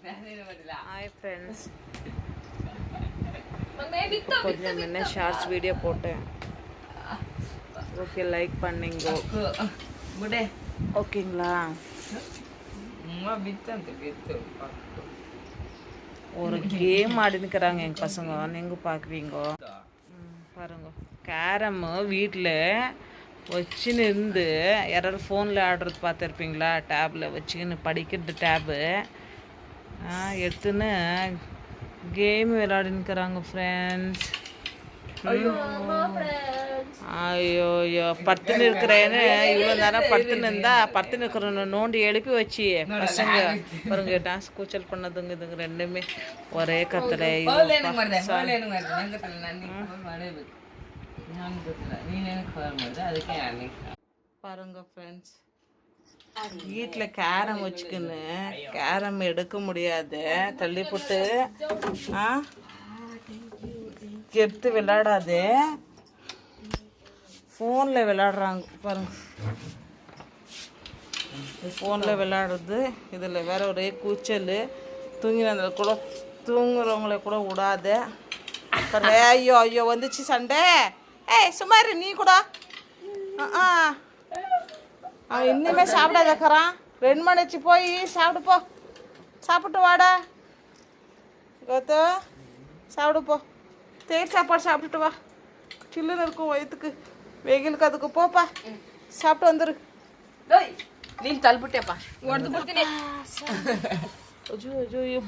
Hi friends, கொஞ்சம் முன்ன shorts video போட்டேன். ஓகே, லைக் பண்ணிங்க. ஓகேங்களா? ஒரு கேம் ஆடினுக்கிறாங்க எங்கள் பசங்க, நீங்கள் பார்க்குவீங்க பாருங்க. கேரம் வீட்டில் வச்சுன்னு இருந்து யாராவது ஃபோனில் ஆடுறது பார்த்துருப்பீங்களா? டேப்பில் வச்சுக்கின்னு படிக்கிறது டேபு எடுத்துன்னு கேம் விளையாடினுக்கிறாங்க ஃப்ரெண்ட்ஸ். ஐயோ ஐயோ, படுத்துன்னு இருக்கிறேன்னு இவ்வளோ நேரம் படுத்துன்னு இருந்தா படுத்துன்னு இருக்கிற நோண்டி எழுப்பி வச்சு பசங்க பாருங்க டான்ஸ் கூச்சல் பண்ணதுங்க இதுங்க ரெண்டுமே ஒரே கத்தலை. பாருங்க ஃப்ரெண்ட்ஸ், வீட்டில் கேரம் வச்சுக்கின்னு கேரம் எடுக்க முடியாது, தள்ளி போட்டு எடுத்து விளையாடாது, ஃபோனில் விளையாடுறாங்க பாருங்க. ஃபோனில் விளையாடுறது இதில் வேற ஒரே கூச்சல், தூங்கினதில் கூட தூங்குறவங்கள கூட விடாது. ஐயோ ஐயோ வந்துச்சு சண்டை. ஏய் சுமார் நீ கூட அவன் இன்னுமே சாப்பிடாதக்கிறான். 2 மணிச்சு போய் சாப்பிடு போ, சாப்பிட்டு வாடா கோத்து, சாப்பிடு போ, தேர் சாப்பாடு சாப்பிட்டுட்டு வா, சில்லுன்னு இருக்கும் வயிற்றுக்கு, வெயிலுக்கு அதுக்கு போப்பா, சாப்பிட்டு வந்துரு. நீ தள்ளிவிட்டேப்பா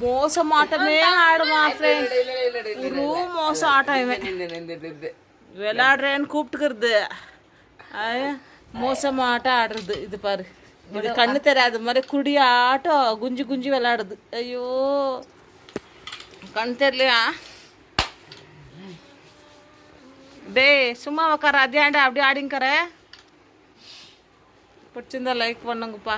மோசம் ஆட்டமே ஆடுவான் ஃப்ரெண்ட், மோசம் ஆட்டம் இவன். விளையாடுறேன்னு கூப்பிட்டுக்கிறது மோசமாக ஆட்டம் ஆடுறது. இது பாரு, இது கண்ணு தெரியாத மாதிரி குடி ஆட்டம் குஞ்சு குஞ்சு விளையாடுது. ஐயோ கண் தெரியலையா? டே சும்மா உக்கார, அதேண்டா அப்படி ஆடிங்கிற. பிடிச்சிருந்தா லைக் பண்ணுங்கப்பா.